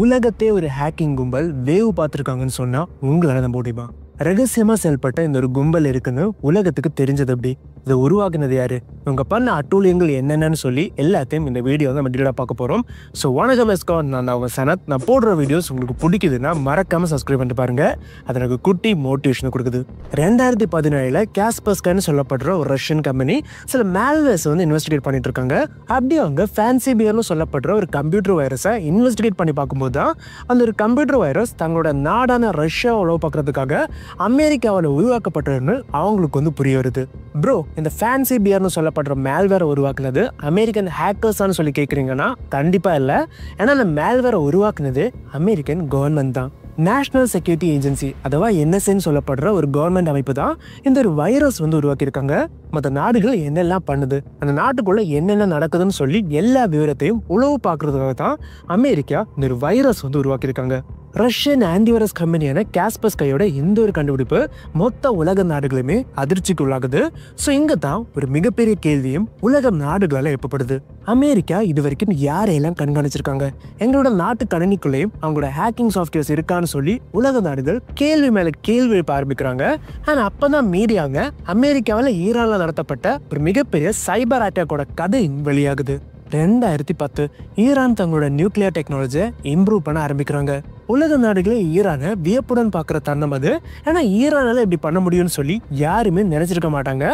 உலகத்தே ஒரு ஹேக்கிங் கும்பல் வேவ் பார்த்துருக்காங்கன்னு சொன்னா உங்களால நம்ப முடியுமா? ரகசியமா செயல்பட்ட இந்த ஒரு கும்பல் இருக்குன்னு உலகத்துக்கு தெரிஞ்சது எப்படி? இதை உருவாக்குனது யாரு? இவங்க பண்ண அட்டூழியங்கள் என்னென்னு சொல்லி எல்லாத்தையும் இந்த வீடியோ நம்ம டீட்டெயிலாக பார்க்க போறோம். ஸோ வணக்கம் எஸ்கான், நான் சனத். நான் போடுற வீடியோஸ் உங்களுக்கு பிடிக்குதுன்னா மறக்காம சப்ஸ்கிரைப் பண்ணிட்டு பாருங்க. அது எனக்கு குட்டி மோட்டிவேஷன் கொடுக்குது. 2017 காஸ்பர்ஸ்கான்னு சொல்லப்படுற ஒரு ரஷ்யன் கம்பெனி சில மேல்வேர்ஸ் இன்வெஸ்டிகேட் பண்ணிட்டு இருக்காங்க. அப்படி அவங்க ஃபேன்சி பியர்னு சொல்லப்படுற ஒரு கம்ப்யூட்டர் வைரஸை இன்வெஸ்டிகேட் பண்ணி பார்க்கும்போது தான் அந்த ஒரு கம்ப்யூட்டர் வைரஸ் தங்களோட நாடான ரஷ்யா உழவு பார்க்கறதுக்காக அமெரிக்காவில் உருவாக்கப்பட்டதுன்னு அவங்களுக்கு புரிய வருது. ப்ரோ, இந்த ஃபேன்சி பியர்னு சொல்லப்படுற மேல்வேரை உருவாக்குனது அமெரிக்கன் ஹேக்கர்ஸான்னு சொல்லி கேட்குறீங்கன்னா கண்டிப்பாக இல்லை. ஏன்னா அந்த மேல்வேரை உருவாக்குனது அமெரிக்கன் கவர்மெண்ட் தான். நேஷனல் செக்யூரிட்டி ஏஜென்சி, அதாவது NSAன்னு சொல்லப்படுற ஒரு கவர்மெண்ட் அமைப்பு தான் இந்த ஒரு வைரஸ் உருவாக்கியிருக்காங்க. மற்ற நாடுகள் என்னெல்லாம் பண்ணுது, அந்த நாட்டுக்குள்ள என்னென்ன நடக்குதுன்னு சொல்லி எல்லா விவரத்தையும் உளவு பார்க்கறதுக்காக தான் அமெரிக்கா இந்த ஒரு வைரஸ் உருவாக்கியிருக்காங்க. ரஷ்யன் ஆன்டிவைரஸ் கம்பெனியான காஸ்பர்ஸ்கையோட இந்த ஒரு கண்டுபிடிப்பு மொத்த உலக நாடுகளுமே அதிர்ச்சிக்கு உள்ளாகுது. ஸோ இங்கே தான் ஒரு மிகப்பெரிய கேள்வியும் உலக நாடுகளால் எழுப்பப்படுது. அமெரிக்கா இது வரைக்கும் யாரையெல்லாம் கண்காணிச்சிருக்காங்க? எங்களோட நாட்டு கணினிக்குள்ளேயும் அவங்களோட ஹேக்கிங் சாஃப்ட்வேர்ஸ் இருக்கான்னு சொல்லி உலக நாடுகள் கேள்வி மேலே கேள்வி எழுப்ப ஆரம்பிக்கிறாங்க. ஆனால் அப்போ தான் மீடியாங்க அமெரிக்காவில் ஈரானில் நடத்தப்பட்ட ஒரு மிகப்பெரிய சைபர் அட்டாக்கோட கதை வெளியாகுது. 2010 ஈரான் தங்களோட நியூக்ளியர் டெக்னாலஜியை இம்ப்ரூவ் பண்ண ஆரம்பிக்கிறாங்க. உலக நாடுகளே ஈரானை வியப்புடன் பார்க்குற தருணம் அது. ஏன்னா ஈரானால இப்படி பண்ண முடியும்னு சொல்லி யாருமே நினைச்சிருக்க மாட்டாங்க.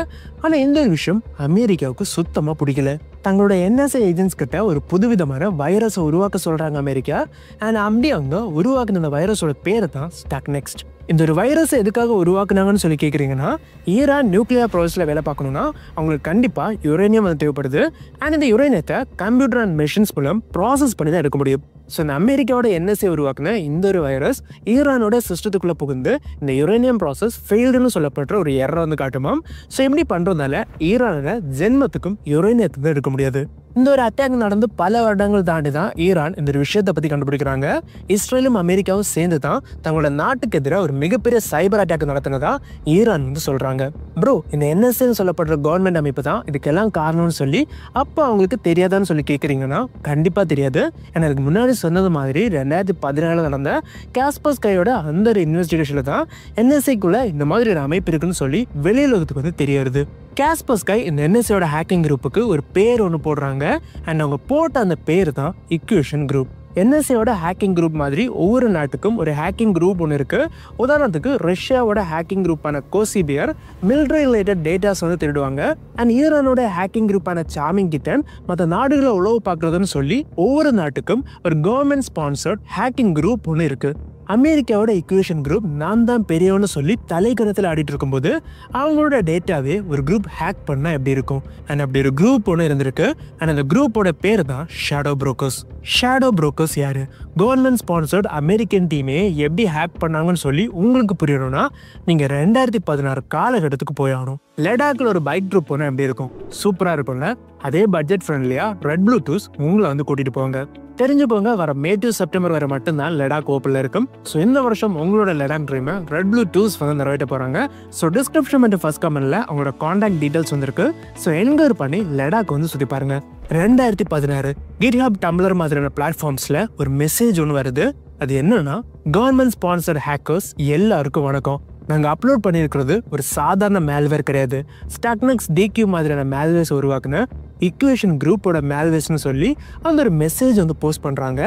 ஆனால் இந்த விஷயம் அமெரிக்காவுக்கு சுத்தமாக பிடிக்கல. தங்களோட NSA ஏஜென்ட்ஸ் கிட்ட ஒரு புதுவிதமான வைரஸை உருவாக்க சொல்றாங்க அமெரிக்கா. அண்ட் அப்படி அவங்க உருவாக்குன அந்த வைரஸோட பேர் தான் ஸ்டாக்நெக்ஸ்ட். இந்த ஒரு வைரஸை எதுக்காக உருவாக்குனாங்கன்னு சொல்லி கேட்குறீங்கன்னா, ஈரான் நியூக்ளியர் ப்ராசஸில் வேலை பார்க்கணும்னா அவங்களுக்கு கண்டிப்பாக யுரேனியம் தேவைப்படுது. அண்ட் இந்த யுரேனியத்தை கம்ப்யூட்டர் அண்ட் மெஷின்ஸ் மூலம் ப்ராசஸ் பண்ணி தான் எடுக்க முடியும். ஸோ இந்த அமெரிக்காவோட NSA உருவாக்குன இந்த ஒரு வைரஸ் ஈரானோட சிஸ்டத்துக்குள்ளே புகுந்து இந்த யுரேனியம் ப்ராசஸ் ஃபெயில்டுன்னு சொல்லப்படுற ஒரு எரர் காட்டுமாம். ஸோ இப்படி பண்ணுறதுனால ஈரானோட ஜென்மத்துக்கும் யுரேனியத்துக்கும் எடுக்க முடியாது. இந்த ஒரு அட்டாக் நடந்து பல வருடங்கள் தாண்டி தான் ஈரான் இந்த ஒரு விஷயத்தை பற்றி கண்டுபிடிக்கிறாங்க. இஸ்ரேலும் அமெரிக்காவும் சேர்ந்து தான் தங்களோட நாட்டுக்கு எதிராக ஒரு மிகப்பெரிய சைபர் அட்டாக் நடத்தினதா ஈரான் சொல்றாங்க. ப்ரோ, இந்த NSAன்னு சொல்லப்படுற கவர்மெண்ட் அமைப்பு தான் இதுக்கெல்லாம் காரணம்னு சொல்லி அப்போ அவங்களுக்கு தெரியாதான்னு சொல்லி கேட்குறீங்கன்னா கண்டிப்பாக தெரியாது. எனக்கு முன்னாடி சொன்னது மாதிரி 2017 நடந்த காஸ்பர்ஸ்கையோட அந்த ஒரு இன்வெஸ்டிகேஷனில் தான் NSAக்குள்ள இந்த மாதிரி ஒரு அமைப்பு இருக்குன்னு சொல்லி வெளியுலகத்துக்கு தெரிய வருது. காஸ்பர்ஸ்கை இந்த NSAவோட ஹேக்கிங் குரூப்புக்கு ஒரு பேர் ஒன்று போடுறாங்க. அண்ட் அவங்க போட்ட அந்த பேர் தான் இக்யூஷன் குரூப். NSAவோட ஹேக்கிங் குரூப் மாதிரி ஒவ்வொரு நாட்டுக்கும் ஒரு ஹேக்கிங் குரூப் ஒன்று இருக்கு. உதாரணத்துக்கு ரஷ்யாவோட ஹேக்கிங் குரூப்பான கோசிபியர் மிலிட்டரி ரிலேட்டட் டேட்டாஸ் திருடுவாங்க. அண்ட் ஈரானோட ஹேக்கிங் குரூப்பான சாமிங் கிட்டன் மற்ற நாடுகளை உளவு பார்க்கறதுன்னு சொல்லி ஒவ்வொரு நாட்டுக்கும் ஒரு கவர்மெண்ட் ஸ்பான்சர்ட் ஹேக்கிங் குரூப் ஒன்று இருக்கு. அமெரிக்காவோட இக்யூஷன் குரூப் நான் தான் பெரியவன்னு சொல்லி தலைக்கணத்தில் ஆடிட்டு இருக்கும்போது அவங்களோட டேட்டாவே ஒரு குரூப் ஹேக் பண்ணால் எப்படி இருக்கும்? அண்ட் அப்படி ஒரு குரூப் ஒன்று இருந்திருக்கு. அண்ட் அந்த குரூப்போட பேர் தான் ஷேடோ புரோக்கர்ஸ். ஷேடோ புரோக்கர்ஸ் யாரு? கவர்மெண்ட் ஸ்பான்சர்ட் அமெரிக்கன் டீமே எப்படி ஹேக் பண்ணாங்கன்னு சொல்லி உங்களுக்கு புரியணும்னா நீங்கள் 2016 காலகட்டத்துக்கு போய் ஆகணும். லடாக்கில் ஒரு பைக் ட்ரிப் போனால் எப்படி இருக்கும்? சூப்பராக இருக்கும்ல? அதே பட்ஜெட் ஃப்ரெண்ட்லியாக ரெட்ப்ளூ டூர்ஸ் உங்களை கூட்டிகிட்டு போங்க. தெரிஞ்சு போங்க, வர மே டு செப்டம்பர் வரை மட்டும்தான் லடாக் ஓப்பனில் இருக்கும். ஸோ இந்த வருஷம் உங்களோட லடாக் ட்ரீமை ரெட்ப்ளூ டூர்ஸ் நிறைவேற்ற போகிறாங்க. ஸோ டிஸ்கிரிப்ஷன் மற்றும் ஃபர்ஸ்ட் கமெண்ட்ல அவங்களோட கான்டாக்ட் டீட்டெயில்ஸ் இருக்கு. ஸோ என்கொயர் பண்ணி லடாக் சுற்றி பாருங்க. 2016 GitHub, டம்ளர் மாதிரியான பிளாட்ஃபார்ம்ஸில் ஒரு மெசேஜ் ஒன்று வருது. அது என்னன்னா, கவர்மெண்ட் ஸ்பான்சர்ட் ஹேக்கர்ஸ் எல்லாருக்கும் வணக்கம். நாங்கள் அப்லோட் பண்ணியிருக்கிறது ஒரு சாதாரண மேல்வேர் கிடையாது. ஸ்டாக்நெக்ஸ்ட் DQ மாதிரியான மேல்வேர்ஸ் உருவாக்குன இக்வேஷன் குரூப்போட மேல்வேர்ஸ்னு சொல்லி அந்த ஒரு மெசேஜ் போஸ்ட் பண்ணுறாங்க.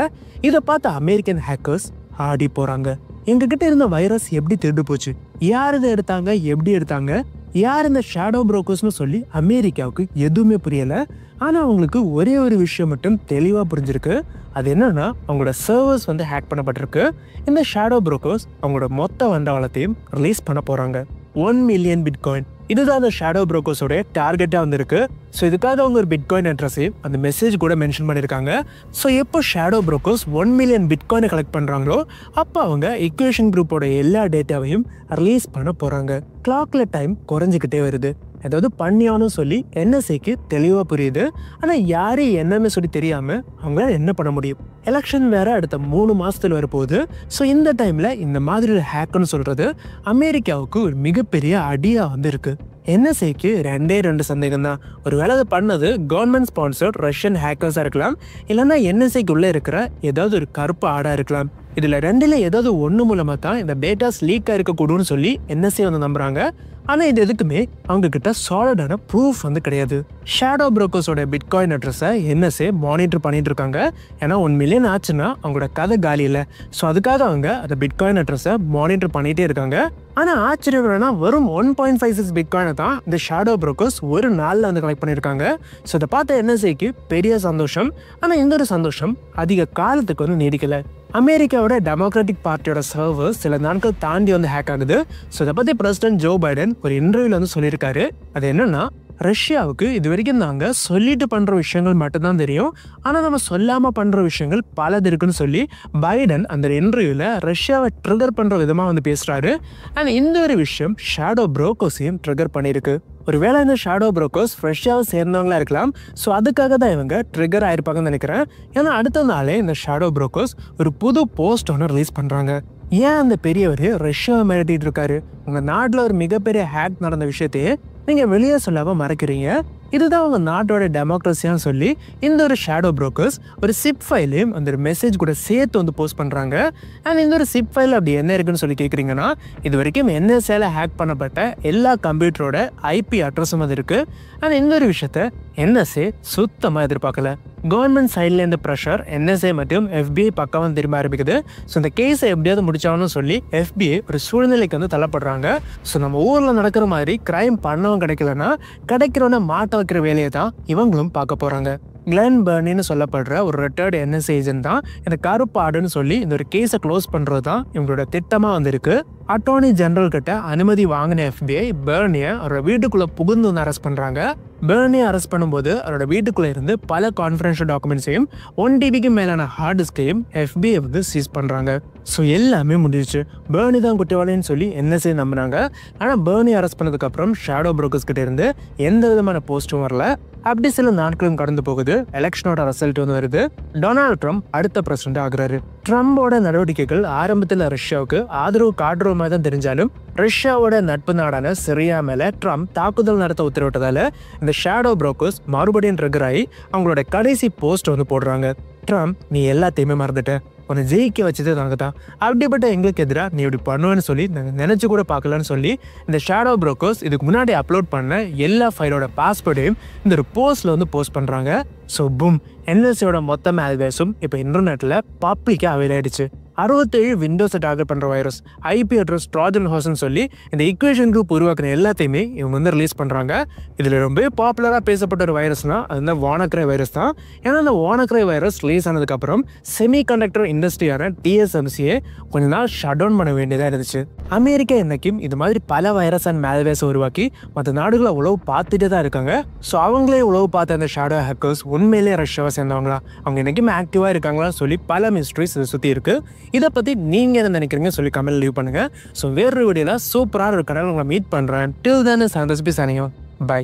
இதை பார்த்து அமெரிக்கன் ஹேக்கர்ஸ் ஆடி போகிறாங்க. எங்ககிட்ட இருந்த வைரஸ் எப்படி திருடு போச்சு? யார் இதை எடுத்தாங்க? எப்படி எடுத்தாங்க? யார் இந்த ஷேடோ புரோக்கர்ஸ்னு சொல்லி அமெரிக்காவுக்கு எதுவுமே புரியலை. ஆனால் அவங்களுக்கு ஒரே ஒரு விஷயம் மட்டும் தெளிவாக புரிஞ்சிருக்கு. அது என்னன்னா, அவங்களோட சர்வர்ஸ் ஹேக் பண்ணப்பட்டிருக்கு. இந்த ஷேடோ புரோக்கர்ஸ் அவங்களோட மொத்த வண்டவாளத்தையும் ரிலீஸ் பண்ண போகிறாங்க. 1 மில்லியன் பிட்காயின். இதுதான் அந்த ஷேடோ புரோக்கர்ஸோட டார்கெட்டாக இருக்கு. ஸோ இதுக்காக அவங்க ஒரு பிட்காயின் அட்ரஸையும் அந்த மெசேஜ் கூட மென்ஷன் பண்ணியிருக்காங்க. ஸோ எப்போ ஷேடோ புரோக்கர்ஸ் 1 மில்லியன் பிட்காயினை கலெக்ட் பண்ணுறாங்களோ அப்போ அவங்க இக்வேஷன் குரூப்போட எல்லா டேட்டாவையும் ரிலீஸ் பண்ண போகிறாங்க. கிளாக்ல டைம் குறைஞ்சிக்கிட்டே வருது. ஏதாவது பண்ணியானு சொல்லி NSAக்கு தெளிவாக புரியுது. ஆனால் யாரு என்னன்னு சொல்லி தெரியாமல் அவங்களால என்ன பண்ண முடியும்? எலெக்ஷன் வேற அடுத்த 3 மாசத்துல வரப்போகுது. ஸோ இந்த டைம்ல இந்த மாதிரி ஒரு ஹேக்குன்னு சொல்றது அமெரிக்காவுக்கு ஒரு மிகப்பெரிய அடியா வந்து இருக்கு. NSAக்கு 2 சந்தேகம் தான். ஒரு வேலை அதை பண்ணது கவர்மெண்ட் ஸ்பான்சர்ட் ரஷ்யன் ஹேக்கர்ஸாக இருக்கலாம், இல்லைன்னா NSAக்கு உள்ளே இருக்கிற ஏதாவது ஒரு கருப்பு ஆடாக இருக்கலாம். இதில் 2ல் ஏதாவது ஒன்று மூலமாக தான் இந்த டேட்டாஸ் லீக் ஆகிருக்கக்கூடும்னு சொல்லி NSA வந்து நம்புறாங்க. ஆனால் இது எதுக்குமே அவங்க கிட்ட சாலிடான ப்ரூஃப் வந்து கிடையாது. ஷேடோ புரோக்கர்ஸோட பிட்காயின் அட்ரஸை NSA மானிட்டர் பண்ணிட்டு இருக்காங்க. ஏன்னா 1 மில்லியன் ஆச்சுன்னா அவங்களோட கதை காலி இல்லை. ஸோ அதுக்காக அவங்க அந்த பிட்காயின் அட்ரஸை மானிட்டர் பண்ணிகிட்டே இருக்காங்க. ஆனால் ஆச்சரியம் என்னன்னா வெறும் 1.56 பிட்காயினை தான் இந்த ஷேடோ புரோக்கர்ஸ் ஒரு நாளில் வந்து கலெக்ட் பண்ணியிருக்காங்க. ஸோ இதை பார்த்த NSAக்கு பெரிய சந்தோஷம். ஆனால் இந்த ஒரு சந்தோஷம் அதிக காலத்துக்கு வந்து நீடிக்கலை. அமெரிக்காவோட டெமோக்ராட்டிக் பார்ட்டியோட சர்வர் சில நாட்கள் தாண்டி வந்து ஹேக் ஆகுது. ஸோ இதை பற்றி பிரசிடென்ட் ஜோ பைடன் ஒரு இன்டர்வியூவில் வந்து சொல்லியிருக்காரு. அது என்னன்னா, ரஷ்யாவுக்கு இது வரைக்கும் நாங்கள் சொல்லிட்டு பண்ணுற விஷயங்கள் மட்டும்தான் தெரியும், ஆனால் நம்ம சொல்லாமல் பண்ணுற விஷயங்கள் பலது இருக்குன்னு சொல்லி பைடன் அந்த இன்டர்வியூவில் ரஷ்யாவை ட்ரிகர் பண்ணுற விதமாக வந்து பேசுகிறாரு. அண்ட் இந்த ஒரு விஷயம் ஷேடோ புரோக்கர்ஸையும் ட்ரிகர் பண்ணியிருக்கு. ஒருவேளை இந்த ஷேடோ புரோக்கர்ஸ் ரஷ்யாவை சேர்ந்தவங்களா இருக்கலாம். ஸோ அதுக்காக தான் இவங்க ட்ரிகர் ஆயிருப்பாங்கன்னு நினைக்கிறேன். ஏன்னா அடுத்த நாளே இந்த ஷேடோ புரோக்கர்ஸ் ஒரு புது போஸ்ட் ஒன்று ரிலீஸ் பண்ணுறாங்க. ஏன் அந்த பெரியவர் ரஷ்யாவை மிரட்டிட்டு இருக்காரு? உங்கள் நாட்டில் ஒரு மிகப்பெரிய ஹேக் நடந்த விஷயத்தையே நீங்கள் வெளியே சொல்லாமல் மறைக்கிறீங்க. இதுதான் உங்கள் நாட்டோட டெமோக்ரஸியான்னு சொல்லி இந்த ஒரு ஷேடோ புரோக்கர்ஸ் ஒரு சிப் ஃபைலையும் அந்த ஒரு மெசேஜ் கூட சேர்த்து வந்து போஸ்ட் பண்ணுறாங்க. அண்ட் இந்த ஒரு சிப் ஃபைல் அப்படி என்ன இருக்குன்னு சொல்லி கேட்குறீங்கன்னா, இது வரைக்கும் NSAல ஹேக் பண்ணப்பட்ட எல்லா கம்ப்யூட்டரோட IP அட்ரஸும் அது இருக்குது. அண்ட் இந்த ஒரு விஷயத்த NSA சுத்தமாக எதிர்பார்க்கல. கவர்மெண்ட் சைட்ல இந்த ப்ரெஷர் NSA மற்றும் FBI பக்கம் வந்து திரும்ப ஆரம்பிக்குது. ஸோ இந்த கேஸை எப்படியாவது முடிச்சாகணும்னு சொல்லி FBI ஒரு சூழ்நிலைக்கு வந்து தள்ளப்படுறாங்க. ஸோ நம்ம ஊரில் நடக்கிற மாதிரி கிரைம் பண்ணவும் கிடைக்கலன்னா கிடைக்கிறோன்னா மாட்ட வைக்கிற வேலையை தான் இவங்களும் பார்க்க போகிறாங்க. கிளென் பர்னின்னு சொல்லப்படுற ஒரு ரிட்டையர்டு NSA ஏஜென்ட் தான் இந்த கருப்பாடுன்னு சொல்லி இந்த ஒரு கேஸை க்ளோஸ் பண்ணுறது தான் இவங்களோட திட்டமாக வந்திருக்கு. அட்டார்னி ஜெனரல் கிட்ட அனுமதி வாங்கின FBI பர்னியை அவரோட வீட்டுக்குள்ளே புகுந்து வந்து அரெஸ்ட் பண்ணுறாங்க. பர்னியை அரெஸ்ட் பண்ணும்போது அவரோட வீட்டுக்குள்ளே இருந்து பல கான்ஃபிடென்ஷியல் டாக்குமெண்ட்ஸையும் 1 TBக்கு மேலான ஹார்ட் டிஸ்கையும் FBI வந்து சீஸ் பண்ணுறாங்க. ஸோ எல்லாமே முடிஞ்சிச்சு. பர்னி தான் குற்றவாளின்னு சொல்லி NSA நம்பினாங்க. ஆனால் பர்னி அரெஸ்ட் பண்ணதுக்கப்புறம் ஷேடோ புரோக்கர்ஸ் கிட்ட இருந்து எந்த விதமான போஸ்ட்டும் வரல. அப்படி சில நாட்களும் கடந்து போகுது. எலெக்ஷனோட ரிசல்ட் வந்து வருது. டொனால்ட் ட்ரம்ப் அடுத்த பிரசிடென்ட் ஆகுறாரு. ட்ரம்போட நடவடிக்கைகள் ஆரம்பத்தில் ரஷ்யாவுக்கு ஆதரவு காட்டுற மாதிரி தான் தெரிஞ்சாலும் ரஷ்யாவோட நட்பு நாடான சிரியா மேல ட்ரம்ப் தாக்குதல் நடத்த உத்தரவிட்டதால இந்த ஷேடோ புரோக்கர்ஸ் மறுபடியும் ட்ரிகர் ஆகி அவங்களோட கடைசி போஸ்ட் வந்து போடுறாங்க. ட்ரம்ப், நீ எல்லாத்தையுமே மறந்துட்ட, உன்னை ஜெயிக்க வச்சது நாங்கள் தான், அப்படிப்பட்ட எங்களுக்கு எதிராக நீ இப்படி பண்ணுவேன்னு சொல்லி நாங்கள் நினச்சி கூட பார்க்கலன்னு சொல்லி இந்த ஷேடோ புரோக்கர்ஸ் இதுக்கு முன்னாடி அப்லோட் பண்ண எல்லா ஃபைலோட பாஸ்வேர்டையும் இந்த ஒரு போஸ்ட்டில் வந்து போஸ்ட் பண்ணுறாங்க. ஸோ பூம், NSAவோட மொத்த மேல்வேஸும் இப்போ இன்டர்நெட்டில் பப்ளிக்காக அவைல் ஆயிடுச்சு. 67 விண்டோஸை டார்கெட் பண்ணுற வைரஸ், IP அட்ரஸ், ட்ராஜன் ஹார்ஸ்ன்னு சொல்லி இந்த ஈக்குவேஷன் குரூப் உருவாக்குற எல்லாத்தையுமே இவங்க வந்து ரிலீஸ் பண்ணுறாங்க. இதில் ரொம்ப பாப்புலராக பேசப்பட்ட ஒரு வைரஸ்னால் அது வந்து வானக்ரை வைரஸ் தான். ஏன்னா அந்த வானக்ரை வைரஸ் ரிலீஸ் ஆனதுக்கப்புறம் செமிகண்டக்டர் இண்டஸ்ட்ரியான TSMCயை கொஞ்ச நாள் ஷட் டவுன் பண்ண வேண்டியதாக இருந்துச்சு. அமெரிக்கா இன்னைக்கும் இது மாதிரி பல வைரஸ் அண்ட் மேல்வேஸை உருவாக்கி மற்ற நாடுகளை உளவு பார்த்துட்டே தான் இருக்காங்க. ஸோ அவங்களே உளவு பார்த்த அந்த ஷேடோ ஹேக்கர்ஸ் உண்மையிலே ரஷ்யாவை சேர்ந்தவங்களா, அவங்க இன்னைக்கும் ஆக்டிவாக இருக்காங்களான்னு சொல்லி பல மிஸ்ட்ரிஸ் இதை சுற்றி இருக்கு. இதை பற்றி நீங்கள் என்ன நினைக்கிறீங்க சொல்லி கமெண்ட் லீவ் பண்ணுங்கள். ஸோ வேறொரு வீடியோவில் சூப்பரான ஒரு கடல் உங்களை மீட் பண்ணுறேன். டில் தென் சந்தோஷ் பி சனியோ. பை.